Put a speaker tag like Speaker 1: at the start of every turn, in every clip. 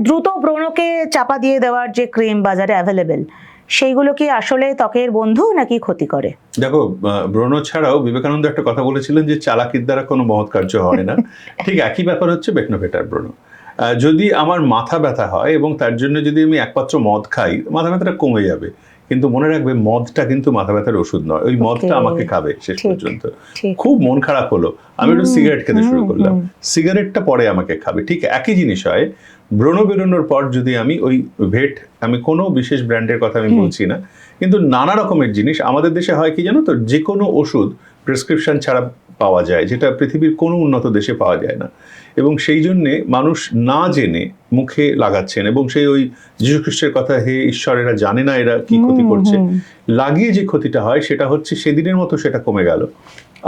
Speaker 1: দ্রুত ব্রণকে চাপা দিয়ে দেওয়ার যে ক্রিম বাজারে অ্যাভেলেবেল, সেইগুলো কি আসলে ত্বকের বন্ধু নাকি ক্ষতি করে?
Speaker 2: দেখো, ব্রণ ছাড়াও বিবেকানন্দ একটা কথা বলেছিলেন যে চালাকির দ্বারা কোনো মহৎ কার্য হয় না। ঠিক একই ব্যাপার হচ্ছে বেকনোভেটার ব্রণ। যদি আমার মাথা ব্যথা হয় এবং তার জন্য যদি আমি এক পাত্র মদ খাই, মাথা ব্যথাটা কমে যাবে। কিন্তু মনে রাখবে, মদটা কিন্তু মাথা ব্যথার ওষুধ নয়, ওই মদটা আমাকে খাবে শেষ পর্যন্ত। খুব মন খারাপ হলো, আমি একটু সিগারেট খেতে শুরু করলাম, সিগারেটটা পরে আমাকে খাবে। ঠিক একই জিনিস হয়, ব্রণ বেরোনোর পর যদি আমি ওই ভেট, আমি কোনো বিশেষ ব্র্যান্ডের কথা আমি বলছি না, কিন্তু নানা রকমের জিনিস আমাদের দেশে হয় কি জানো তো, যে কোনো ওষুধ প্রেসক্রিপশন ছাড়া পাওয়া যায়, যেটা পৃথিবীর কোনো উন্নত দেশে পাওয়া যায় না। এবং সেই জন্যে মানুষ না জেনে মুখে লাগাচ্ছেন, এবং সেই ওই যীশু খ্রিস্টের কথা, হে ঈশ্বর, এরা জানে না এরা কি ক্ষতি করছে, লাগিয়ে যে ক্ষতিটা হয় সেটা হচ্ছে সেদিনের মতো সেটা কমে গেল,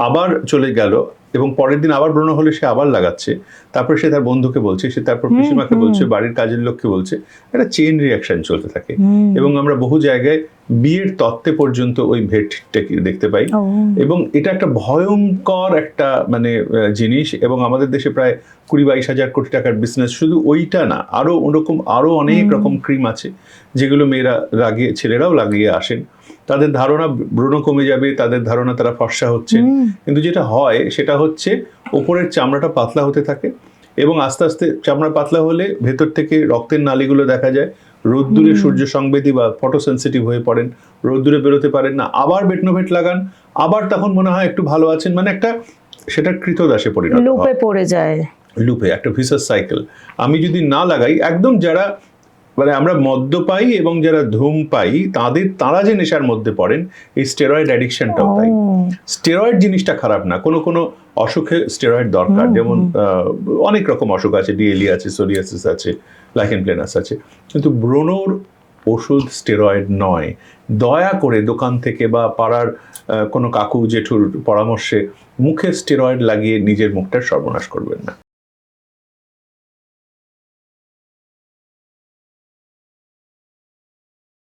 Speaker 2: আবার চলে গেল, এবং পরের দিন আবার ব্রণ হলে সে আবার লাগাচ্ছে, তারপর সে তার বন্ধুকে বলছে, সে তারপর পিসিমাকে বলছে, বাড়ির কাজের লোককে বলছে, একটা চেইন রিয়াকশন চলতে থাকে। এবং আমরা বহু জায়গায় বিয়ের তত্ত্বে পর্যন্ত ওই ভেটটাকে দেখতে পাই। এবং এটা একটা ভয়ঙ্কর একটা মানে জিনিস, এবং আমাদের দেশে প্রায় 20-22 হাজার কোটি টাকার বিজনেস শুধু ওইটা না, আরো ওরকম আরো অনেক রকম ক্রিম আছে যেগুলো মেয়েরা লাগিয়ে, ছেলেরাও লাগিয়ে আসেন। তাদের ধারণা ব্রণ কমে যাবে, তাদের ধারণা তারা ফর্সা হচ্ছে, কিন্তু যেটা হয় সেটা হচ্ছে ওপরের চামড়াটা পাতলা হতে থাকে, এবং আস্তে আস্তে চামড়া পাতলা হলে ভেতর থেকে রক্তের নালীগুলো দেখা যায়, রোদ্দুরে সূর্য সংবেদী বা ফটোসেন্সিটিভ হয়ে পড়েন, রোদ্দুরে বেরোতে পারেন না, আবার বেটনোভেট লাগান, আবার তখন মনে হয় একটু ভালো আছেন, মানে একটা সেটা কৃতদাসে পরিণত হয়,
Speaker 1: লুপে পড়ে যায়,
Speaker 2: লুপে, একটা ভিসাস সাইকেল। আমি যদি না লাগাই, একদম যারা মানে আমরা মদ্যপায়ী এবং যারা ধূমপায়ী তারা যে নেশার মধ্যে পড়েন, এই স্টেরয়েড অ্যাডিকশনটাও তাই। স্টেরয়েড জিনিসটা খারাপ না, কোনো কোনো অসুখে স্টেরয়েড দরকার, যেমন অনেক রকম অসুখ আছে, ডিএলই আছে, সোরিয়াসিস আছে, লাইকেন প্লেনাস আছে, কিন্তু ব্রণর ওষুধ স্টেরয়েড নয়। দয়া করে দোকান থেকে বা পাড়ার কোনো কাকু জেঠুর পরামর্শে মুখে স্টেরয়েড লাগিয়ে নিজের মুখটার সর্বনাশ করবেন না।